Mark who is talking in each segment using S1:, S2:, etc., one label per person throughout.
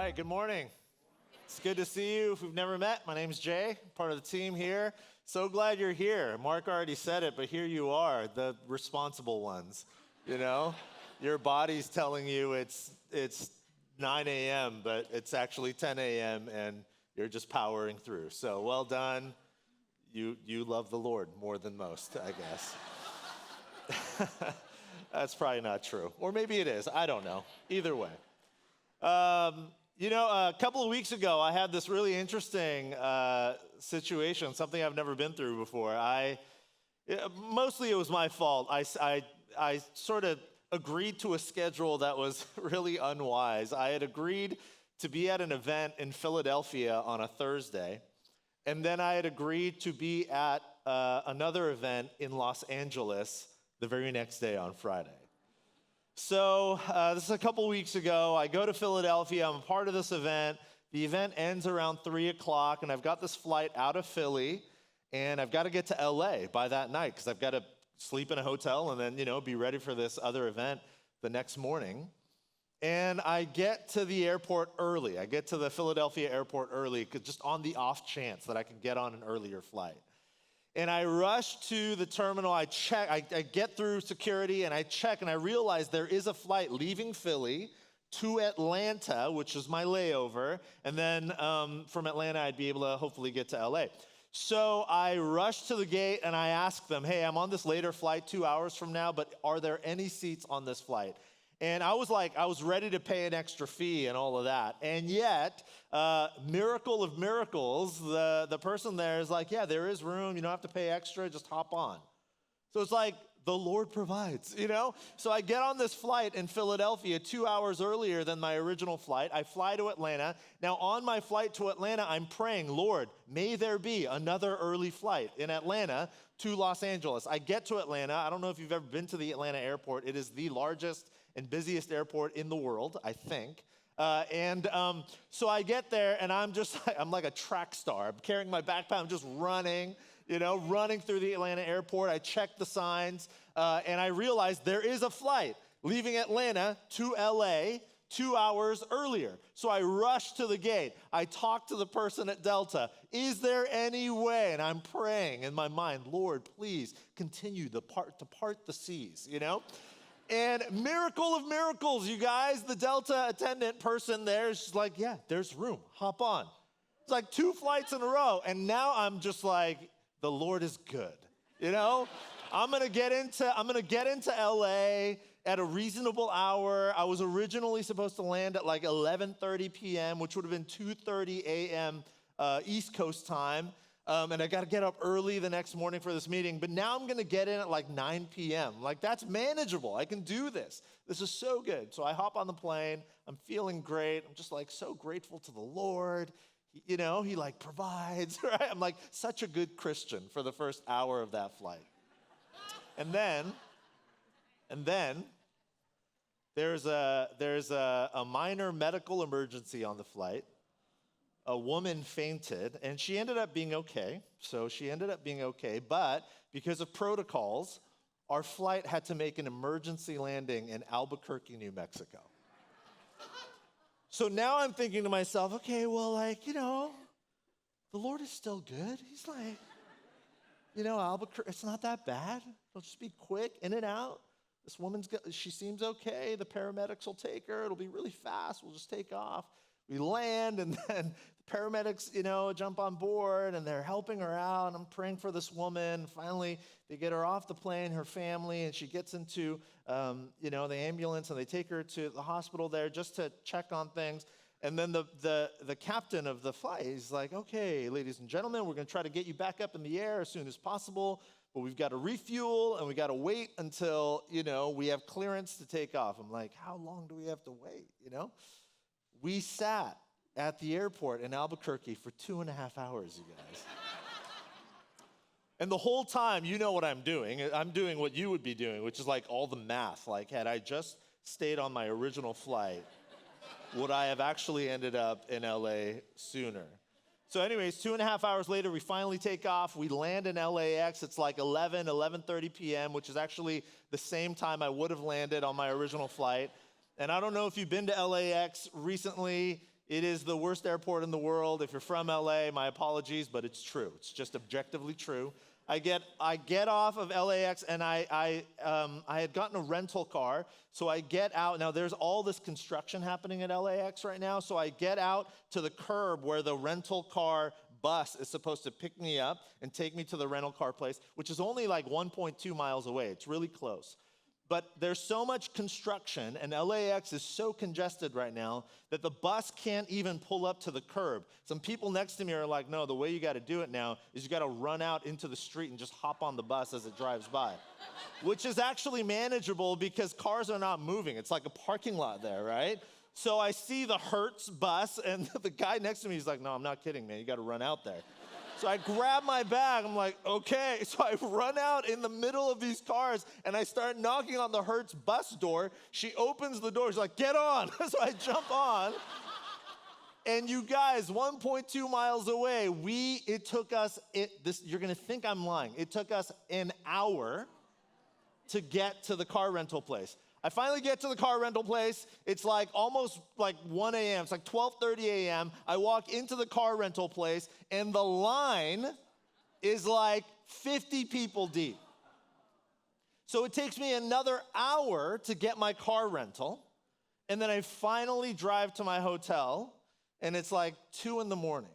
S1: right, good morning. It's good to see you. If we've never met, my name's Jay, part of the team here. So glad you're here. Mark already said it, but here you are, the responsible ones, you know? Your body's telling you it's 9 a.m., but it's actually 10 a.m., and you're just powering through. So well done. You love the Lord more than most, I guess. That's probably not true. Or maybe it is. I don't know. Either way. A couple of weeks ago, I had this really interesting situation, something I've never been through before. Mostly it was my fault. I sort of agreed to a schedule that was really unwise. I had agreed to be at an event in Philadelphia on a Thursday, and then I had agreed to be at another event in Los Angeles the very next day on Friday. So this is a couple weeks ago. I go to Philadelphia. I'm a part of this event. The event ends around 3 o'clock, and I've got this flight out of Philly, and I've got to get to LA by that night because I've got to sleep in a hotel and then, be ready for this other event the next morning. And I get to the airport early. I get to the Philadelphia airport early just on the off chance that I can get on an earlier flight. And I rush to the terminal, I check, I get through security and I check and I realize there is a flight leaving Philly to Atlanta, which is my layover. And then from Atlanta, I'd be able to hopefully get to LA. So I rush to the gate and I ask them, hey, I'm on this later flight 2 hours from now, but are there any seats on this flight? And I was ready to pay an extra fee and all of that. And yet, miracle of miracles, the person there is like, yeah, there is room. You don't have to pay extra. Just hop on. So it's like the Lord provides, So I get on this flight in Philadelphia 2 hours earlier than my original flight. I fly to Atlanta. Now, on my flight to Atlanta, I'm praying, Lord, may there be another early flight in Atlanta to Los Angeles. I get to Atlanta. I don't know if you've ever been to the Atlanta airport. It is the largest and busiest airport in the world, I think. So I get there, and I'm like a track star. I'm carrying my backpack. I'm just running, running through the Atlanta airport. I check the signs, and I realize there is a flight leaving Atlanta to LA 2 hours earlier. So I rush to the gate. I talk to the person at Delta. Is there any way? And I'm praying in my mind, Lord, please continue to part the seas, And miracle of miracles, you guys, the Delta attendant person there is like, yeah, there's room. Hop on. It's like 2 flights in a row. And now I'm just like, the Lord is good. I'm going to get into LA at a reasonable hour. I was originally supposed to land at like 11:30 p.m., which would have been 2:30 a.m. East Coast time. And I got to get up early the next morning for this meeting. But now I'm going to get in at like 9 p.m. Like, that's manageable. I can do this. This is so good. So I hop on the plane. I'm feeling great. I'm just like so grateful to the Lord. He like provides, right? I'm like such a good Christian for the first hour of that flight. And then there's a minor medical emergency on the flight. A woman fainted, and she ended up being okay. But because of protocols, our flight had to make an emergency landing in Albuquerque, New Mexico. So now I'm thinking to myself, okay, well, the Lord is still good. He's like, Albuquerque, it's not that bad. It'll just be quick, in and out. This she seems okay. The paramedics will take her. It'll be really fast. We'll just take off. We land, and then the paramedics, jump on board, and they're helping her out, and I'm praying for this woman. Finally, they get her off the plane, her family, and she gets into, the ambulance, and they take her to the hospital there just to check on things. And then the captain of the flight is like, okay, ladies and gentlemen, we're going to try to get you back up in the air as soon as possible, but we've got to refuel, and we got to wait until, we have clearance to take off. I'm like, how long do we have to wait, We sat at the airport in Albuquerque for 2.5 hours, you guys. And the whole time, you know what I'm doing. I'm doing what you would be doing, which is like all the math. Like, had I just stayed on my original flight, would I have actually ended up in LA sooner? So anyways, 2.5 hours later, we finally take off. We land in LAX. It's like 11:30 p.m., which is actually the same time I would have landed on my original flight. And I don't know if you've been to LAX recently. It is the worst airport in the world. If you're from LA, my apologies, but it's true. It's just objectively true. I get off of LAX, and I had gotten a rental car, so I get out. Now, there's all this construction happening at LAX right now, so I get out to the curb where the rental car bus is supposed to pick me up and take me to the rental car place, which is only like 1.2 miles away. It's really close. But there's so much construction, and LAX is so congested right now that the bus can't even pull up to the curb. Some people next to me are like, no, the way you got to do it now is you got to run out into the street and just hop on the bus as it drives by, which is actually manageable because cars are not moving. It's like a parking lot there, right? So I see the Hertz bus, and the guy next to me is like, no, I'm not kidding, man. You got to run out there. So I grab my bag. I'm like, okay. So I run out in the middle of these cars, and I start knocking on the Hertz bus door. She opens the door. She's like, get on. So I jump on. And you guys, 1.2 miles away, it took us, you're going to think I'm lying. It took us an hour to get to the car rental place. I finally get to the car rental place. It's like almost like 1 a.m. It's like 12:30 a.m. I walk into the car rental place, and the line is like 50 people deep. So it takes me another hour to get my car rental, and then I finally drive to my hotel, and it's like 2 in the morning,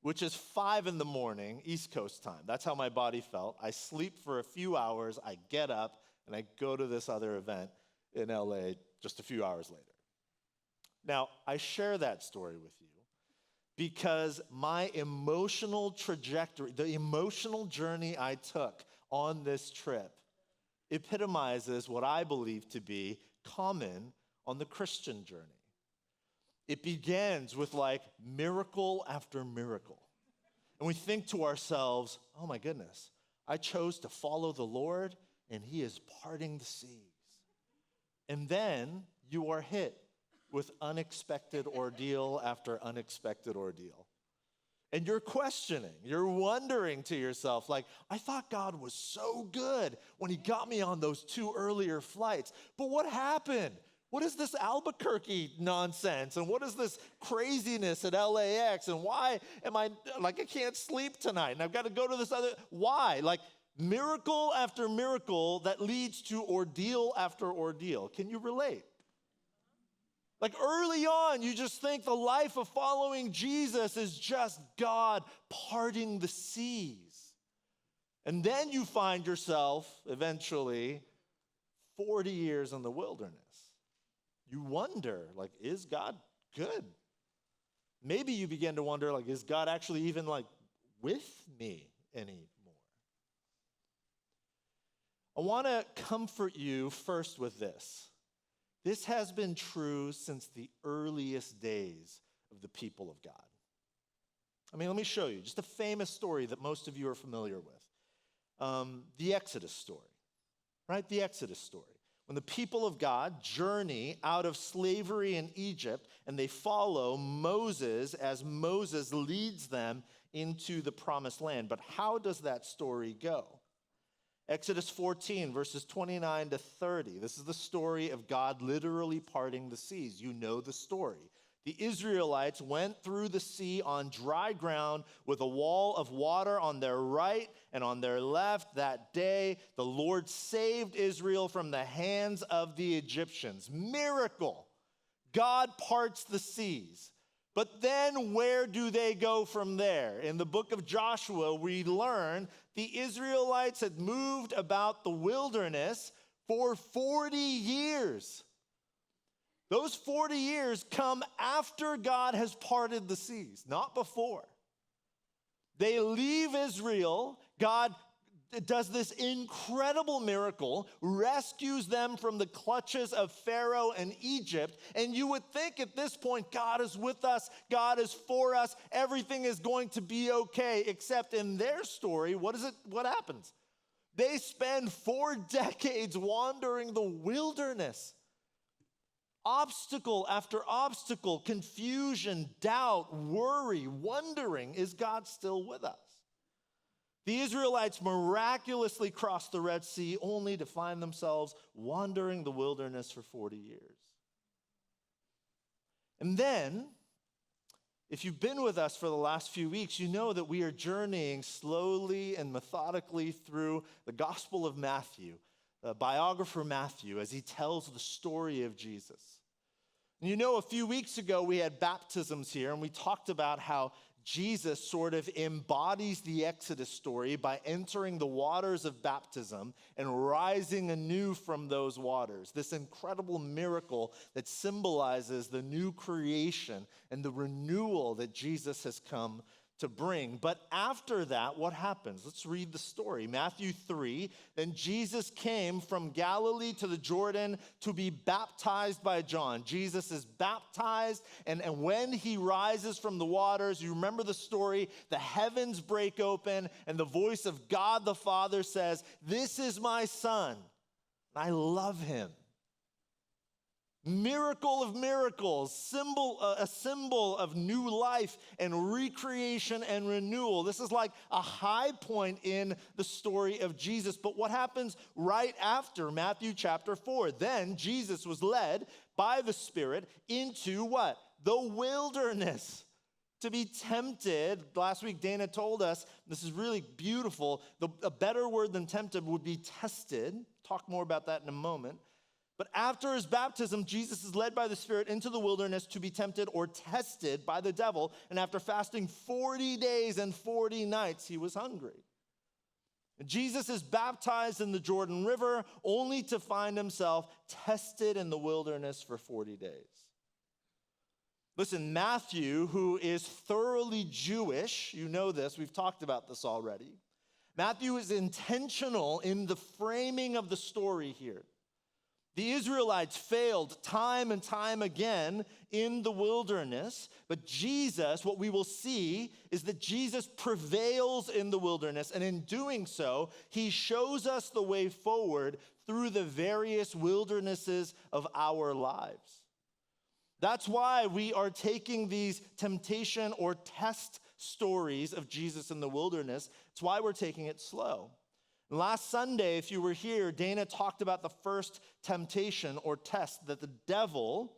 S1: which is 5 in the morning, East Coast time. That's how my body felt. I sleep for a few hours. I get up, and I go to this other event in LA just a few hours later. Now, I share that story with you because my emotional trajectory, the emotional journey I took on this trip epitomizes what I believe to be common on the Christian journey. It begins with like miracle after miracle. And we think to ourselves, oh my goodness, I chose to follow the Lord and he is parting the seas. And then you are hit with unexpected ordeal after unexpected ordeal. And you're questioning, you're wondering to yourself, like, I thought God was so good when he got me on those 2 earlier flights. But what happened? What is this Albuquerque nonsense? And what is this craziness at LAX? And why am I, like, I can't sleep tonight and I've got to go to this other, why? Like, miracle after miracle that leads to ordeal after ordeal. Can you relate? Like early on, you just think the life of following Jesus is just God parting the seas. And then you find yourself eventually 40 years in the wilderness. You wonder, like, is God good? Maybe you begin to wonder, like, is God actually even like with me anymore? I want to comfort you first with this. This has been true since the earliest days of the people of God. I mean, let me show you just a famous story that most of you are familiar with. The Exodus story, right? The Exodus story. When the people of God journey out of slavery in Egypt and they follow Moses as Moses leads them into the promised land. But how does that story go? Exodus 14, verses 29 to 30. This is the story of God literally parting the seas. You know the story. The Israelites went through the sea on dry ground with a wall of water on their right and on their left. That day, the Lord saved Israel from the hands of the Egyptians. Miracle. God parts the seas. But then where do they go from there? In the book of Joshua, we learn the Israelites had moved about the wilderness for 40 years. Those 40 years come after God has parted the seas, not before. They leave Israel. God does this incredible miracle, rescues them from the clutches of Pharaoh and Egypt, and you would think at this point, God is with us, God is for us, everything is going to be okay, except in their story, what happens? They spend 4 decades wandering the wilderness. Obstacle after obstacle, confusion, doubt, worry, wondering, is God still with us? The Israelites miraculously crossed the Red Sea only to find themselves wandering the wilderness for 40 years. And then If you've been with us for the last few weeks, you know that we are journeying slowly and methodically through the Gospel of Matthew, the biographer Matthew, as he tells the story of Jesus. And you know, a few weeks ago, we had baptisms here, and we talked about how Jesus sort of embodies the Exodus story by entering the waters of baptism and rising anew from those waters. This incredible miracle that symbolizes the new creation and the renewal that Jesus has come to bring. But after that, what happens? Let's read the story. Matthew 3, then Jesus came from Galilee to the Jordan to be baptized by John. Jesus is baptized, and when he rises from the waters, you remember the story, the heavens break open, and the voice of God the Father says, "This is my Son, and I love him." Miracle of miracles, a symbol of new life and recreation and renewal. This is like a high point in the story of Jesus. But what happens right after Matthew chapter 4? Then Jesus was led by the Spirit into what? The wilderness to be tempted. Last week, Dana told us, this is really beautiful, a better word than tempted would be tested. Talk more about that in a moment. But after his baptism, Jesus is led by the Spirit into the wilderness to be tempted or tested by the devil. And after fasting 40 days and 40 nights, he was hungry. And Jesus is baptized in the Jordan River only to find himself tested in the wilderness for 40 days. Listen, Matthew, who is thoroughly Jewish, you know this, we've talked about this already. Matthew is intentional in the framing of the story here. The Israelites failed time and time again in the wilderness, but Jesus, what we will see is that Jesus prevails in the wilderness, and in doing so, he shows us the way forward through the various wildernesses of our lives. That's why we are taking these temptation or test stories of Jesus in the wilderness. It's why we're taking it slow. Last Sunday, if you were here, Dana talked about the first temptation or test that the devil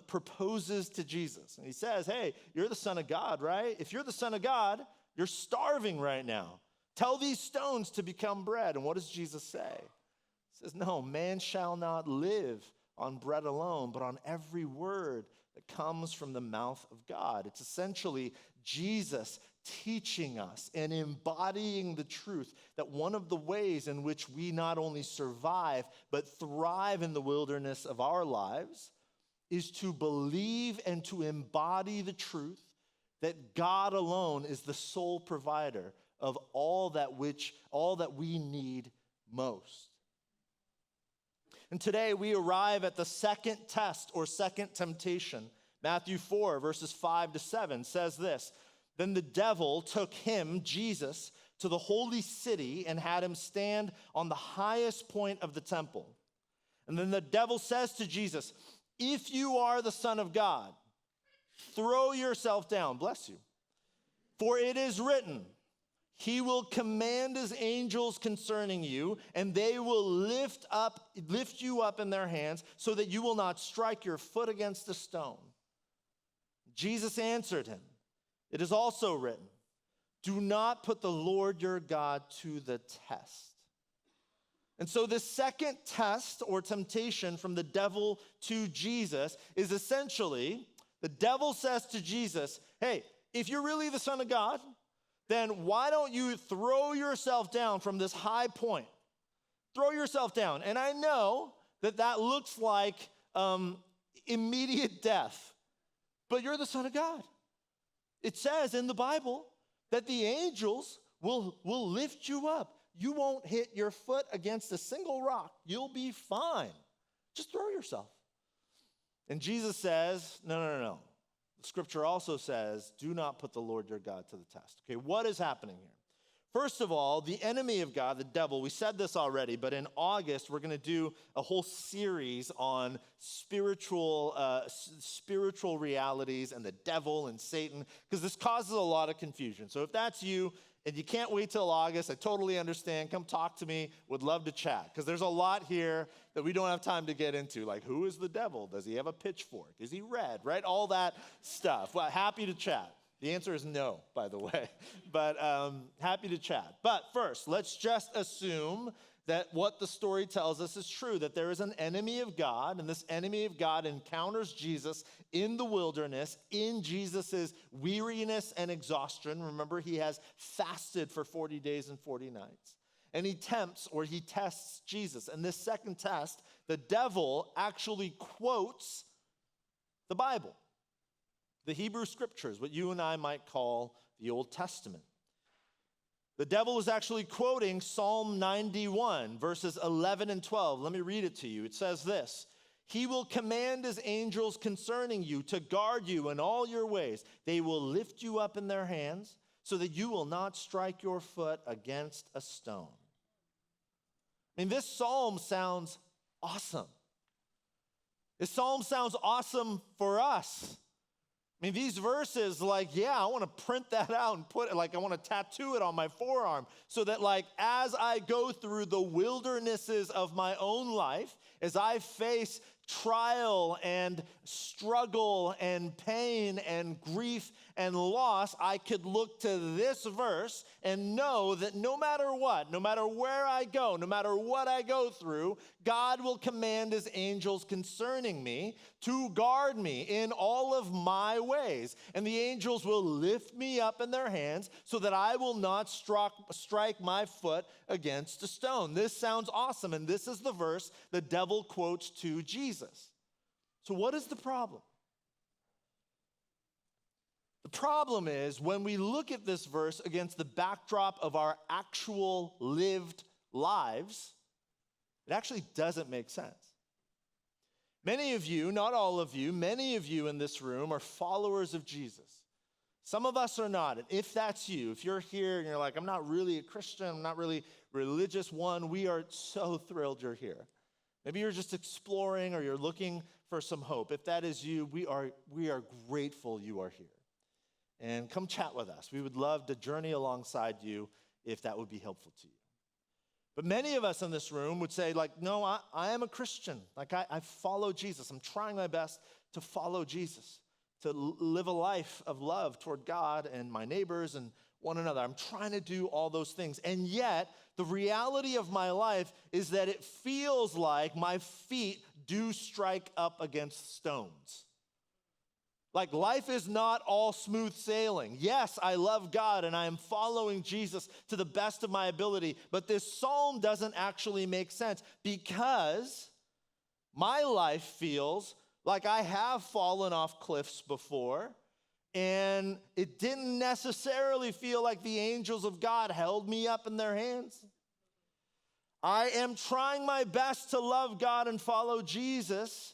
S1: proposes to Jesus. And he says, hey, you're the Son of God, right? If you're the Son of God, you're starving right now. Tell these stones to become bread. And what does Jesus say? He says, no, man shall not live on bread alone, but on every word that comes from the mouth of God. It's essentially Jesus teaching us and embodying the truth that one of the ways in which we not only survive but thrive in the wilderness of our lives is to believe and to embody the truth that God alone is the sole provider of all that we need most. And today we arrive at the second test or second temptation. Matthew 4 verses 5-7 says this, then the devil took him, Jesus, to the holy city and had him stand on the highest point of the temple. And then the devil says to Jesus, if you are the Son of God, throw yourself down, bless you. For it is written, he will command his angels concerning you, and they will lift you up in their hands so that you will not strike your foot against a stone. Jesus answered him, it is also written, do not put the Lord your God to the test. And so the second test or temptation from the devil to Jesus is essentially, the devil says to Jesus, hey, if you're really the Son of God, then why don't you throw yourself down from this high point? Throw yourself down. And I know that looks like immediate death, but you're the Son of God. It says in the Bible that the angels will lift you up. You won't hit your foot against a single rock. You'll be fine. Just throw yourself. And Jesus says, no. The scripture also says, do not put the Lord your God to the test. Okay, what is happening here? First of all, the enemy of God, the devil, we said this already, but in August, we're going to do a whole series on spiritual realities and the devil and Satan, because this causes a lot of confusion. So if that's you and you can't wait till August, I totally understand. Come talk to me. Would love to chat, because there's a lot here that we don't have time to get into, like who is the devil? Does he have a pitchfork? Is he red, right? All that stuff. Well, happy to chat. The answer is no, by the way, but happy to chat. But first, let's just assume that what the story tells us is true, that there is an enemy of God, and this enemy of God encounters Jesus in the wilderness, in Jesus' weariness and exhaustion. Remember, he has fasted for 40 days and 40 nights. And he tests Jesus. And this second test, the devil actually quotes the Bible. The Hebrew Scriptures, what you and I might call the Old Testament. The devil is actually quoting Psalm 91, verses 11 and 12. Let me read it to you. It says this: "He will command his angels concerning you to guard you in all your ways. They will lift you up in their hands so that you will not strike your foot against a stone." I mean, this psalm sounds awesome. This psalm sounds awesome for us. I mean, these verses, I want to print that out and put it, I want to tattoo it on my forearm so that, as I go through the wildernesses of my own life, as I face trial and struggle and pain and grief and loss, I could look to this verse and know that no matter what, no matter where I go, no matter what I go through, God will command his angels concerning me to guard me in all of my ways. And the angels will lift me up in their hands so that I will not strike my foot against a stone. This sounds awesome, and this is the verse the devil quotes to Jesus. So what is the problem? The problem is when we look at this verse against the backdrop of our actual lived lives, it actually doesn't make sense. Many of you, not all of you, many of you in this room are followers of Jesus. Some of us are not. And if that's you, if you're here and you're like, I'm not really a Christian, I'm not really religious, we are so thrilled you're here. Maybe you're just exploring or you're looking for some hope. If that is you, we are grateful you are here. And come chat with us. We would love to journey alongside you if that would be helpful to you. But many of us in this room would say, no, I am a Christian. I follow Jesus. I'm trying my best to follow Jesus, to live a life of love toward God and my neighbors and one another. I'm trying to do all those things. And yet, the reality of my life is that it feels like my feet do strike up against stones. Life is not all smooth sailing. Yes, I love God and I am following Jesus to the best of my ability, but this psalm doesn't actually make sense because my life feels like I have fallen off cliffs before, and it didn't necessarily feel like the angels of God held me up in their hands. I am trying my best to love God and follow Jesus,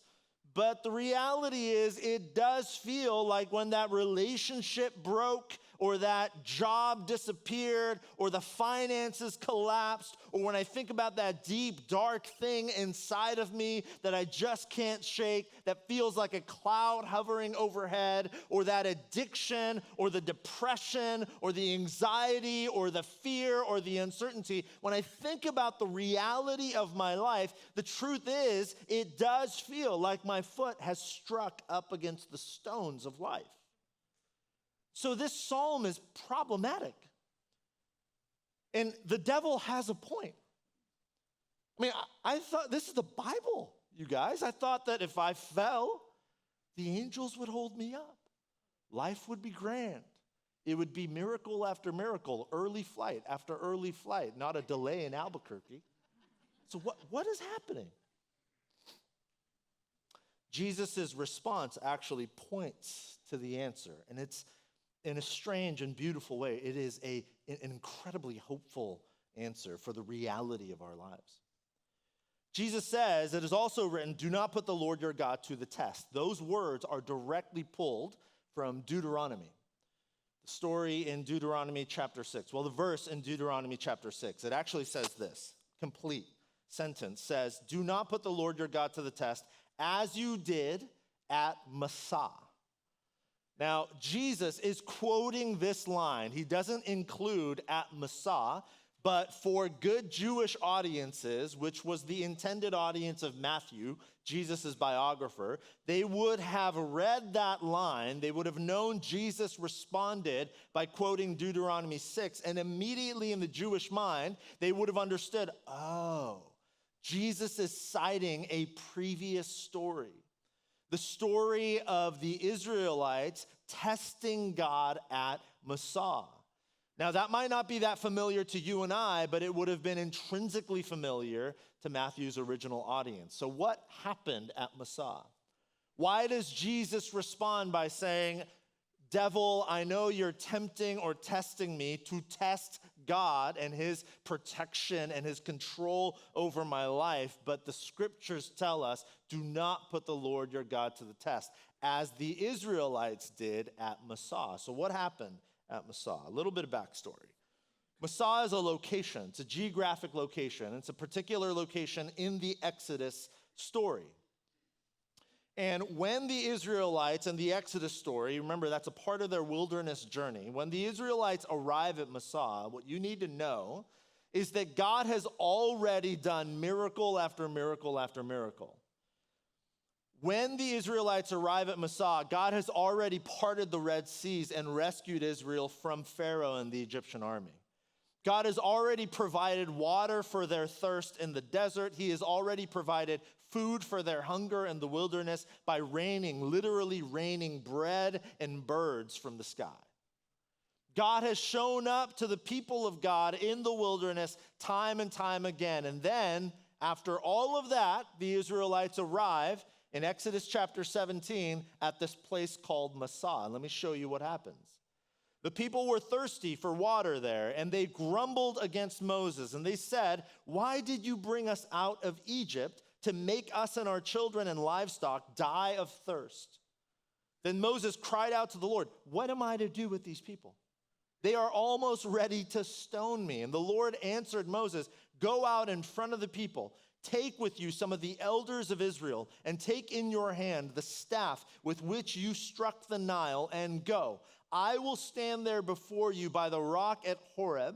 S1: but the reality is it does feel like when that relationship broke or that job disappeared or the finances collapsed, or when I think about that deep, dark thing inside of me that I just can't shake, that feels like a cloud hovering overhead, or that addiction or the depression or the anxiety or the fear or the uncertainty, when I think about the reality of my life, the truth is it does feel like my foot has struck up against the stones of life. So this psalm is problematic. And the devil has a point. I mean, I thought this is the Bible, you guys. I thought that if I fell, the angels would hold me up. Life would be grand. It would be miracle after miracle, early flight after early flight, not a delay in Albuquerque. So what is happening? Jesus' response actually points to the answer, and it's in a strange and beautiful way. It is an incredibly hopeful answer for the reality of our lives. Jesus says, it is also written, do not put the Lord your God to the test. Those words are directly pulled from Deuteronomy. story in Deuteronomy chapter 6. Well, the verse in Deuteronomy chapter 6, it actually says this, complete sentence says, do not put the Lord your God to the test as you did at Massah. Now, Jesus is quoting this line. He doesn't include at Massah, but for good Jewish audiences, which was the intended audience of Matthew, Jesus' biographer, they would have read that line. They would have known Jesus responded by quoting Deuteronomy 6, and immediately in the Jewish mind, they would have understood, oh, Jesus is citing a previous story. The story of the Israelites testing God at Massah. Now, that might not be that familiar to you and I, but it would have been intrinsically familiar to Matthew's original audience. So what happened at Massah? Why does Jesus respond by saying, devil, I know you're tempting or testing me to test God and his protection and his control over my life, but the scriptures tell us, do not put the Lord your God to the test, as the Israelites did at Massah. So what happened at Massah? A little bit of backstory. Massah is a location. It's a geographic location. It's a particular location in the Exodus story. And when the Israelites and the Exodus story, remember that's a part of their wilderness journey, when the Israelites arrive at Massah, what you need to know is that God has already done miracle after miracle after miracle. When the Israelites arrive at Massah, God has already parted the Red Seas and rescued Israel from Pharaoh and the Egyptian army. God has already provided water for their thirst in the desert. He has already provided food for their hunger in the wilderness by literally raining bread and birds from the sky. God has shown up to the people of God in the wilderness time and time again. And then, after all of that, the Israelites arrive in Exodus chapter 17 at this place called Massah. And let me show you what happens. The people were thirsty for water there, and they grumbled against Moses. And they said, why did you bring us out of Egypt to make us and our children and livestock die of thirst? Then Moses cried out to the Lord, what am I to do with these people? They are almost ready to stone me. And the Lord answered Moses, go out in front of the people. Take with you some of the elders of Israel, and take in your hand the staff with which you struck the Nile, and go. I will stand there before you by the rock at Horeb,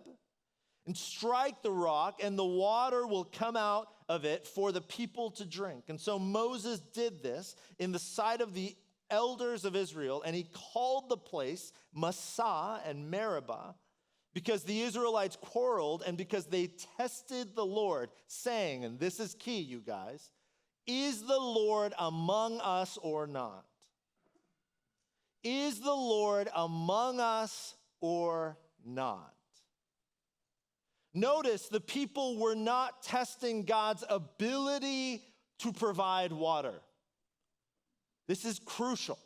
S1: and strike the rock, and the water will come out of it for the people to drink. And so Moses did this in the sight of the elders of Israel, and he called the place Massah and Meribah, because the Israelites quarreled and because they tested the Lord, saying, and this is key, you guys, is the Lord among us or not? Is the Lord among us or not? Notice the people were not testing God's ability to provide water. This is crucial.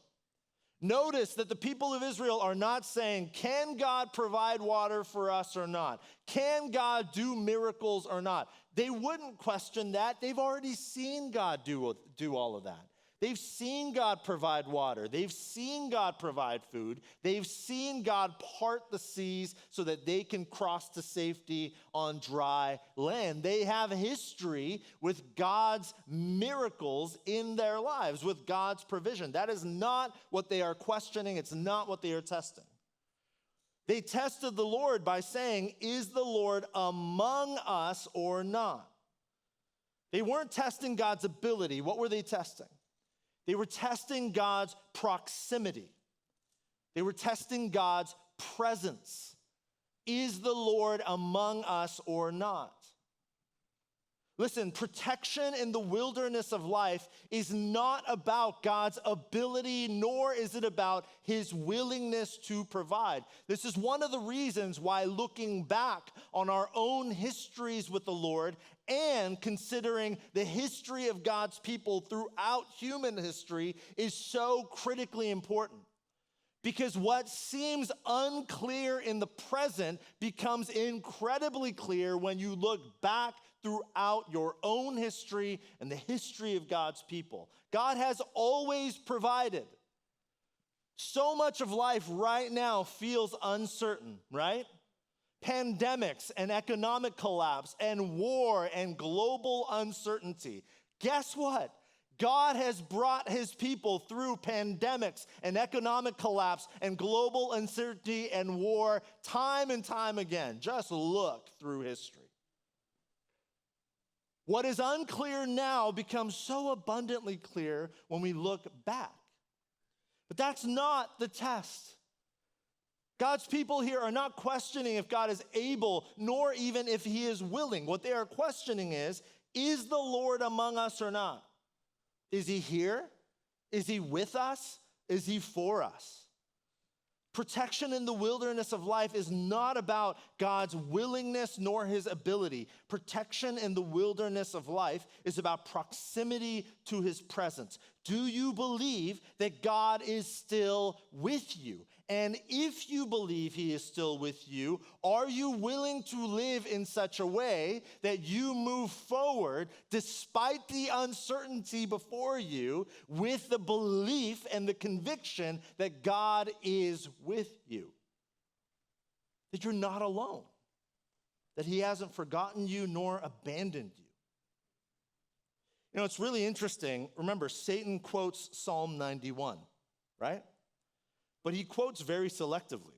S1: Notice that the people of Israel are not saying, can God provide water for us or not? Can God do miracles or not? They wouldn't question that. They've already seen God do all of that. They've seen God provide water. They've seen God provide food. They've seen God part the seas so that they can cross to safety on dry land. They have history with God's miracles in their lives, with God's provision. That is not what they are questioning. It's not what they are testing. They tested the Lord by saying, is the Lord among us or not? They weren't testing God's ability. What were they testing? They were testing God's proximity. They were testing God's presence. Is the Lord among us or not? Listen, protection in the wilderness of life is not about God's ability, nor is it about his willingness to provide. This is one of the reasons why looking back on our own histories with the Lord and considering the history of God's people throughout human history is so critically important. Because what seems unclear in the present becomes incredibly clear when you look back throughout your own history and the history of God's people. God has always provided. So much of life right now feels uncertain, right? Pandemics and economic collapse and war and global uncertainty. Guess what? God has brought his people through pandemics and economic collapse and global uncertainty and war time and time again. Just look through history. What is unclear now becomes so abundantly clear when we look back. But that's not the test. God's people here are not questioning if God is able, nor even if he is willing. What they are questioning is the Lord among us or not? Is he here? Is he with us? Is he for us? Protection in the wilderness of life is not about God's willingness nor his ability. Protection in the wilderness of life is about proximity to his presence. Do you believe that God is still with you? And if you believe he is still with you, are you willing to live in such a way that you move forward despite the uncertainty before you with the belief and the conviction that God is with you? That you're not alone. That he hasn't forgotten you nor abandoned you. You know, it's really interesting. Remember, Satan quotes Psalm 91, right? But he quotes very selectively.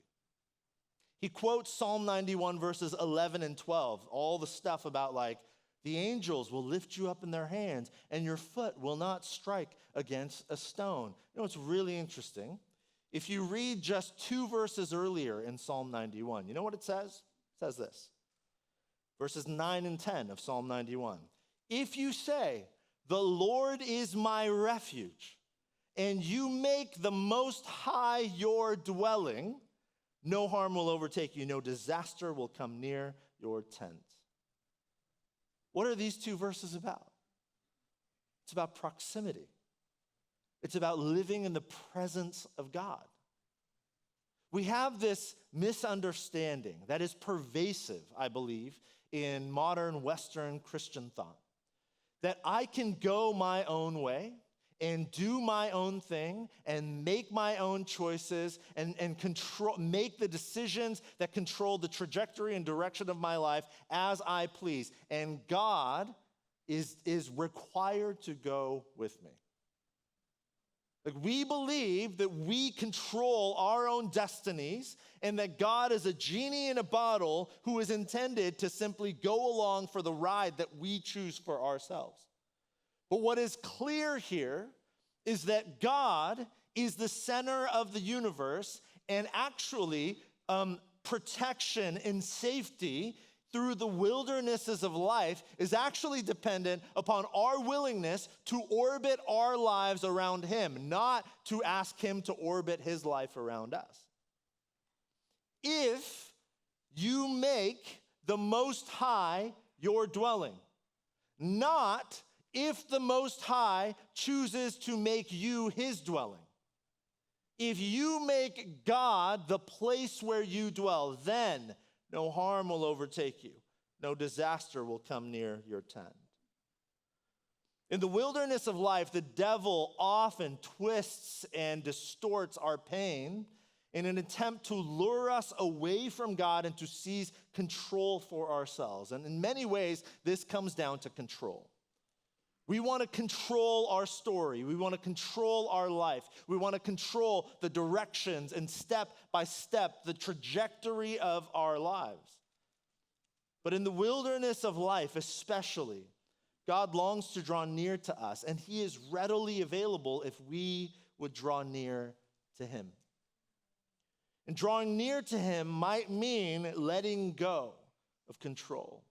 S1: He quotes Psalm 91 verses 11 and 12, all the stuff about like, the angels will lift you up in their hands and your foot will not strike against a stone. You know, it's really interesting. If you read just 2 verses earlier in Psalm 91, you know what it says? It says this, verses 9 and 10 of Psalm 91. If you say, the Lord is my refuge, and you make the Most High your dwelling, no harm will overtake you, no disaster will come near your tent. What are these 2 verses about? It's about proximity. It's about living in the presence of God. We have this misunderstanding that is pervasive, I believe, in modern Western Christian thought, that I can go my own way and do my own thing and make my own choices and make the decisions that control the trajectory and direction of my life as I please. And God is required to go with me. Like, we believe that we control our own destinies and that God is a genie in a bottle who is intended to simply go along for the ride that we choose for ourselves. But what is clear here is that God is the center of the universe, and actually protection and safety through the wildernesses of life is actually dependent upon our willingness to orbit our lives around him, not to ask him to orbit his life around us. If you make the Most High your dwelling, not if the Most High chooses to make you his dwelling. If you make God the place where you dwell, then no harm will overtake you. No disaster will come near your tent. In the wilderness of life, the devil often twists and distorts our pain in an attempt to lure us away from God and to seize control for ourselves. And in many ways, this comes down to control. We want to control our story. We want to control our life. We want to control the directions and step by step, the trajectory of our lives. But in the wilderness of life especially, God longs to draw near to us, and he is readily available if we would draw near to him. And drawing near to him might mean letting go of control,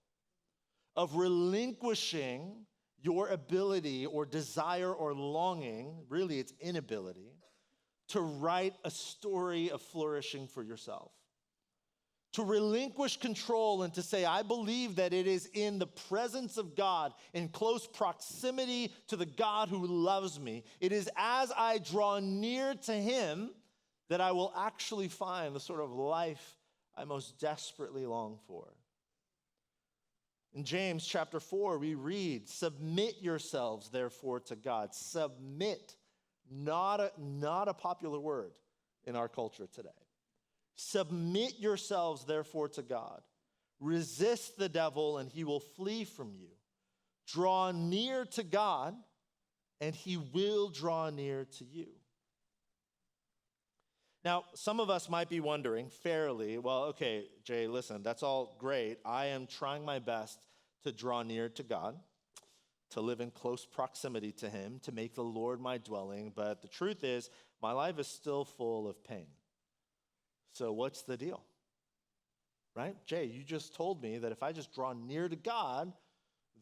S1: of relinquishing your ability or desire or longing, really it's inability, to write a story of flourishing for yourself. To relinquish control and to say, I believe that it is in the presence of God, in close proximity to the God who loves me. It is as I draw near to him that I will actually find the sort of life I most desperately long for. In James chapter 4, we read, submit yourselves, therefore, to God. Submit, not a popular word. in our culture today. Submit yourselves, therefore, to God. Resist the devil, and he will flee from you. Draw near to God, and he will draw near to you. Now, some of us might be wondering fairly, well, okay, Jay, listen, that's all great. I am trying my best to draw near to God, to live in close proximity to him, to make the Lord my dwelling. But the truth is, my life is still full of pain. So what's the deal? Right? Jay, you just told me that if I just draw near to God,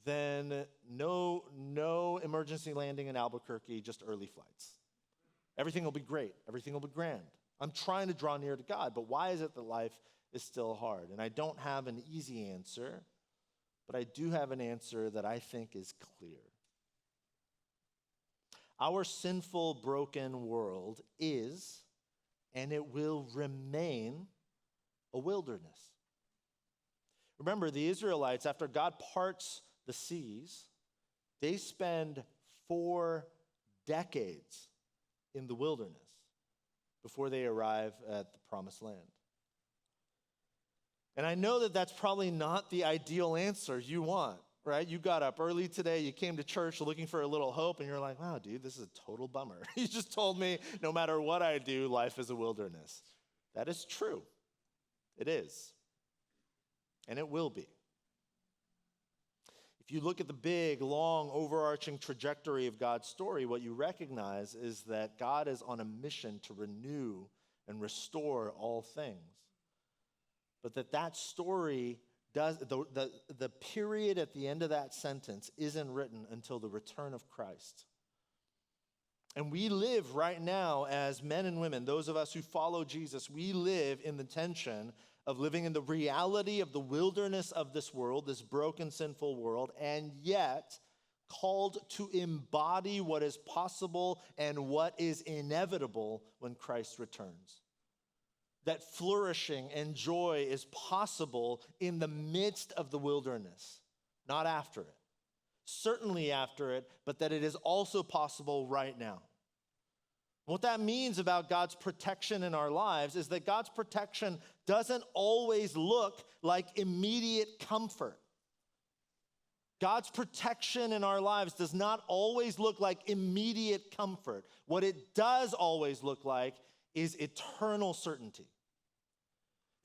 S1: then no emergency landing in Albuquerque, just early flights. Everything will be great. Everything will be grand. I'm trying to draw near to God, but why is it that life is still hard? And I don't have an easy answer, but I do have an answer that I think is clear. Our sinful, broken world is, and it will remain, a wilderness. Remember, the Israelites, after God parts the seas, they spend 4 decades in the wilderness before they arrive at the promised land. And I know that that's probably not the ideal answer you want, right? You got up early today, you came to church looking for a little hope, and you're like, wow, dude, this is a total bummer. You just told me no matter what I do, life is a wilderness. That is true. It is. And it will be. If you look at the big, long, overarching trajectory of God's story, what you recognize is that God is on a mission to renew and restore all things. But that story does, the period at the end of that sentence isn't written until the return of Christ. And we live right now as men and women, those of us who follow Jesus, we live in the tension of living in the reality of the wilderness of this world, this broken, sinful world, and yet called to embody what is possible and what is inevitable when Christ returns. That flourishing and joy is possible in the midst of the wilderness, not after it. Certainly after it, but that it is also possible right now. What that means about God's protection in our lives is that God's protection doesn't always look like immediate comfort. God's protection in our lives does not always look like immediate comfort. What it does always look like is eternal certainty.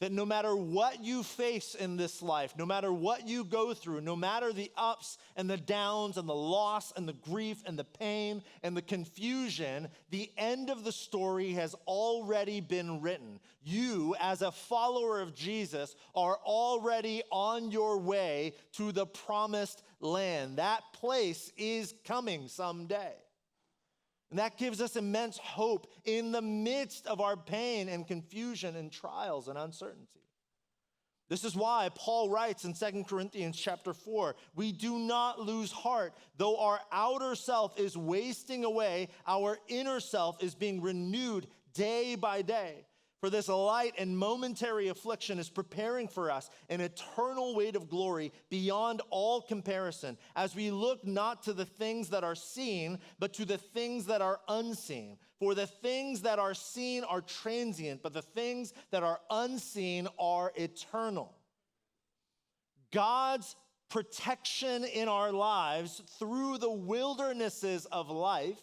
S1: That no matter what you face in this life, no matter what you go through, no matter the ups and the downs and the loss and the grief and the pain and the confusion, the end of the story has already been written. You, as a follower of Jesus, are already on your way to the promised land. That place is coming someday. And that gives us immense hope in the midst of our pain and confusion and trials and uncertainty. This is why Paul writes in 2 Corinthians chapter 4, we do not lose heart. Though our outer self is wasting away, our inner self is being renewed day by day. For this light and momentary affliction is preparing for us an eternal weight of glory beyond all comparison, as we look not to the things that are seen, but to the things that are unseen. For the things that are seen are transient, but the things that are unseen are eternal. God's protection in our lives through the wildernesses of life,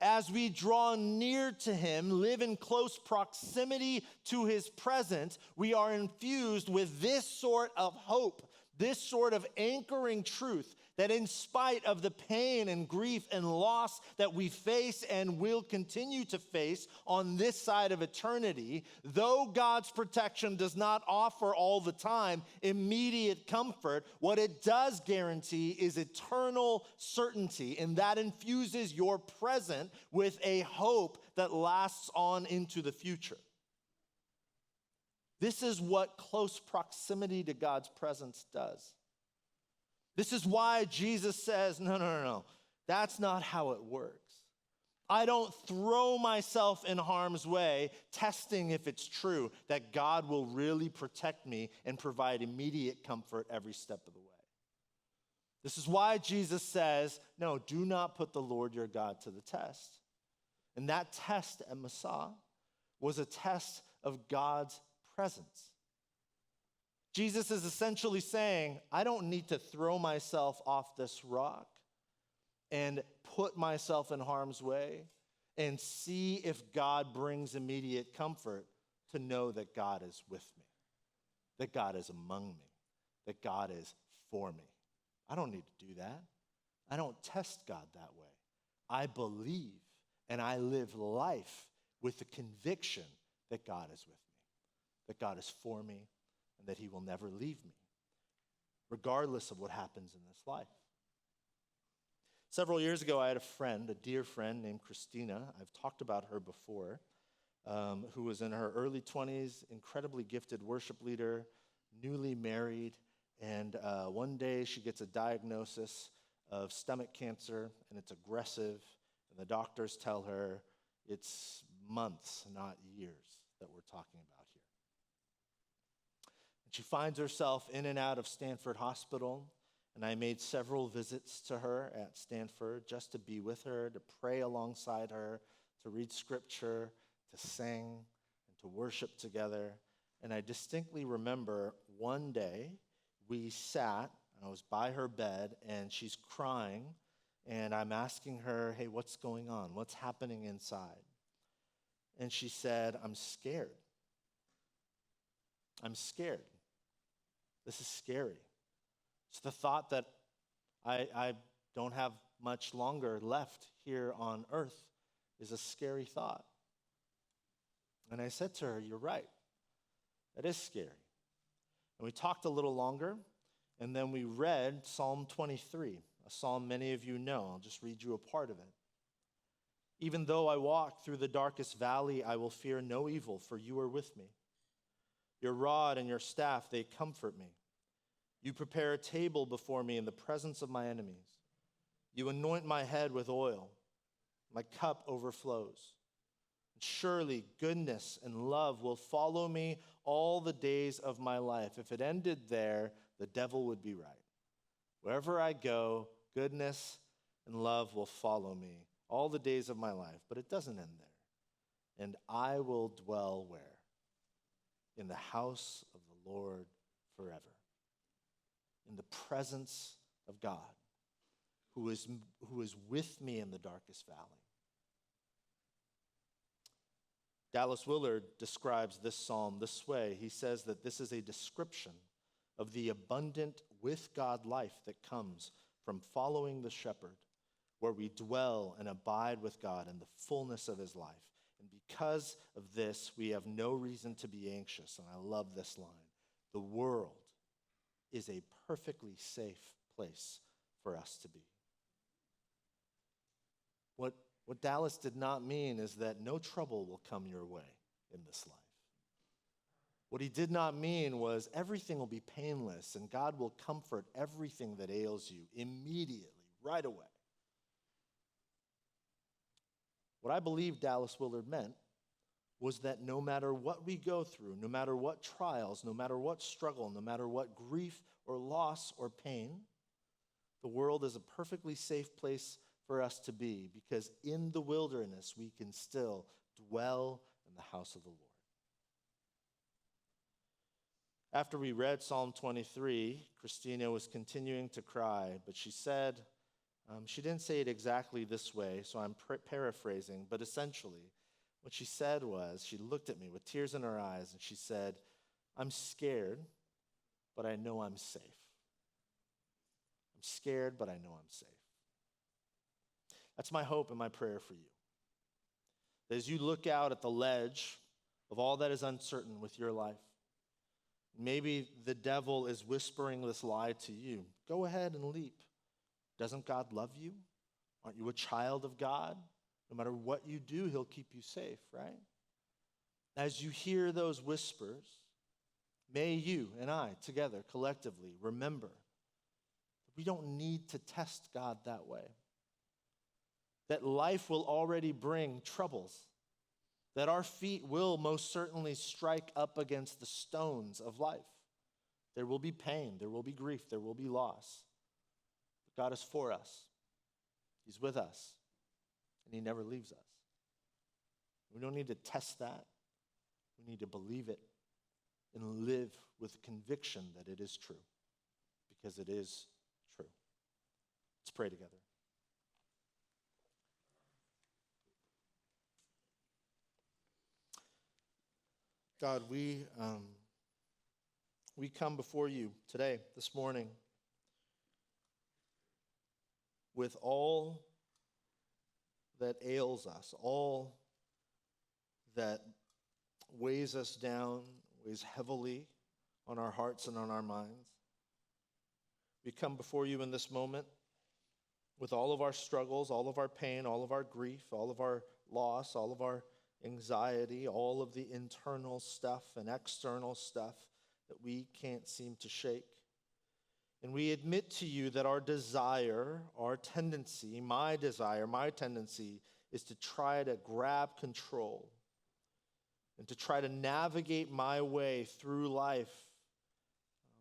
S1: as we draw near to him, live in close proximity to his presence, we are infused with this sort of hope, this sort of anchoring truth that in spite of the pain and grief and loss that we face and will continue to face on this side of eternity, though God's protection does not offer all the time immediate comfort, what it does guarantee is eternal certainty, and that infuses your present with a hope that lasts on into the future. This is what close proximity to God's presence does. This is why Jesus says, no. That's not how it works. I don't throw myself in harm's way, testing if it's true that God will really protect me and provide immediate comfort every step of the way. This is why Jesus says, no, do not put the Lord your God to the test. And that test at Massa was a test of God's presence. Jesus is essentially saying, I don't need to throw myself off this rock and put myself in harm's way and see if God brings immediate comfort to know that God is with me, that God is among me, that God is for me. I don't need to do that. I don't test God that way. I believe and I live life with the conviction that God is with me, that God is for me, and that he will never leave me, regardless of what happens in this life. Several years ago, I had a dear friend named Christina. I've talked about her before, who was in her early 20s, incredibly gifted worship leader, newly married, and one day she gets a diagnosis of stomach cancer, and it's aggressive, and the doctors tell her it's months, not years, that we're talking about here. And she finds herself in and out of Stanford Hospital, and I made several visits to her at Stanford just to be with her, to pray alongside her, to read scripture, to sing, and to worship together. And I distinctly remember one day we sat, and I was by her bed, and she's crying, and I'm asking her, hey, what's going on? What's happening inside? And she said, I'm scared. I'm scared. This is scary. It's the thought that I don't have much longer left here on earth is a scary thought. And I said to her, you're right. That is scary. And we talked a little longer, and then we read Psalm 23, a psalm many of you know. I'll just read you a part of it. Even though I walk through the darkest valley, I will fear no evil, for you are with me. Your rod and your staff, they comfort me. You prepare a table before me in the presence of my enemies. You anoint my head with oil. My cup overflows. Surely goodness and love will follow me all the days of my life. If it ended there, the devil would be right. Wherever I go, goodness and love will follow me all the days of my life. But it doesn't end there. And I will dwell where? In the house of the Lord forever. In the presence of God, who is with me in the darkest valley. Dallas Willard describes this psalm this way. He says that this is a description of the abundant with God life that comes from following the shepherd, where we dwell and abide with God in the fullness of his life. And because of this, we have no reason to be anxious. And I love this line. The world is a perfectly safe place for us to be. What Dallas did not mean is that no trouble will come your way in this life. What he did not mean was everything will be painless and God will comfort everything that ails you immediately, right away. What I believe Dallas Willard meant was that no matter what we go through, no matter what trials, no matter what struggle, no matter what grief or loss or pain, the world is a perfectly safe place for us to be, because in the wilderness we can still dwell in the house of the Lord. After we read Psalm 23, Christina was continuing to cry, but she said, she didn't say it exactly this way, so I'm paraphrasing, but essentially what she said was, she looked at me with tears in her eyes, and she said, I'm scared, but I know I'm safe. I'm scared, but I know I'm safe. That's my hope and my prayer for you. That as you look out at the ledge of all that is uncertain with your life, maybe the devil is whispering this lie to you. Go ahead and leap. Doesn't God love you? Aren't you a child of God? No matter what you do, he'll keep you safe, right? As you hear those whispers, may you and I together collectively remember that we don't need to test God that way. That life will already bring troubles, that our feet will most certainly strike up against the stones of life. There will be pain, there will be grief, there will be loss. But God is for us. He's with us, and he never leaves us. We don't need to test that. We need to believe it and live with conviction that it is true, because it is true. Let's pray together. God, we come before you today, this morning, with all that ails us, all that weighs us down, weighs heavily on our hearts and on our minds. We come before you in this moment with all of our struggles, all of our pain, all of our grief, all of our loss, all of our anxiety, all of the internal stuff and external stuff that we can't seem to shake. And we admit to you that our desire, our tendency, my tendency is to try to grab control and to try to navigate my way through life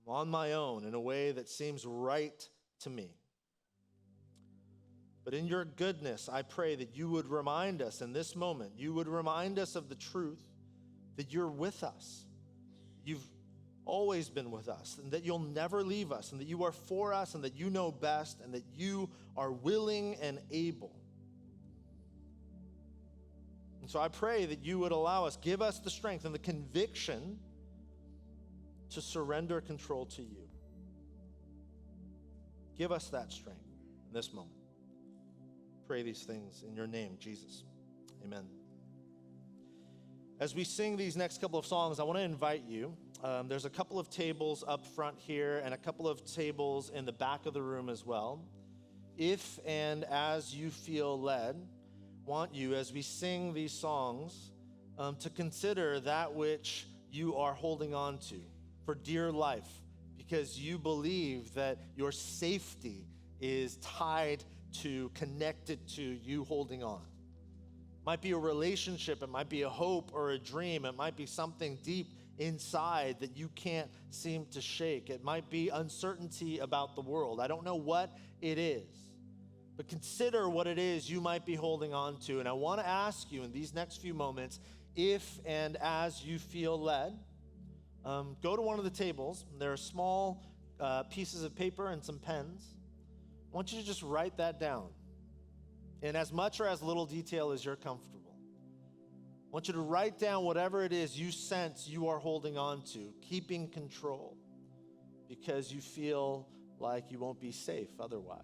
S1: on my own in a way that seems right to me. But in your goodness, I pray that you would remind us in this moment, you would remind us of the truth that you're with us. You've always been with us, and that you'll never leave us, and that you are for us, and that you know best, and that you are willing and able. And so I pray that you would allow us, give us the strength and the conviction to surrender control to you. Give us that strength in this moment. Pray these things in your name, Jesus. Amen. As we sing these next couple of songs, I want to invite you. There's a couple of tables up front here and a couple of tables in the back of the room as well. If and as you feel led, want you, as we sing these songs, to consider that which you are holding on to for dear life, because you believe that your safety is tied to, connected to you holding on. It might be a relationship, it might be a hope or a dream, it might be something deep inside that you can't seem to shake. It might be uncertainty about the world. I don't know what it is, but consider what it is you might be holding on to. And I want to ask you in these next few moments, if and as you feel led, go to one of the tables. There are small pieces of paper and some pens. I want you to just write that down in as much or as little detail as you're comfortable. I want you to write down whatever it is you sense you are holding on to, keeping control, because you feel like you won't be safe otherwise.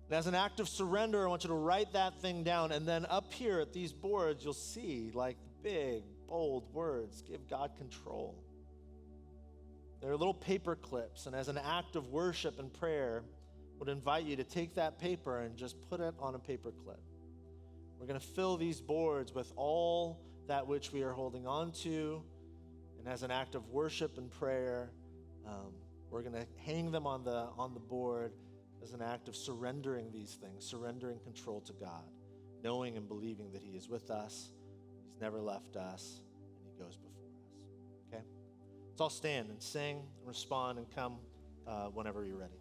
S1: And as an act of surrender, I want you to write that thing down, and then up here at these boards, you'll see like big, bold words, give God control. There are little paper clips, and as an act of worship and prayer, would invite you to take that paper and just put it on a paper clip. We're going to fill these boards with all that which we are holding on to, and as an act of worship and prayer, we're going to hang them on the board as an act of surrendering these things, surrendering control to God, knowing and believing that He is with us, He's never left us, and He goes before us. Okay? Let's all stand and sing and respond and come whenever you're ready.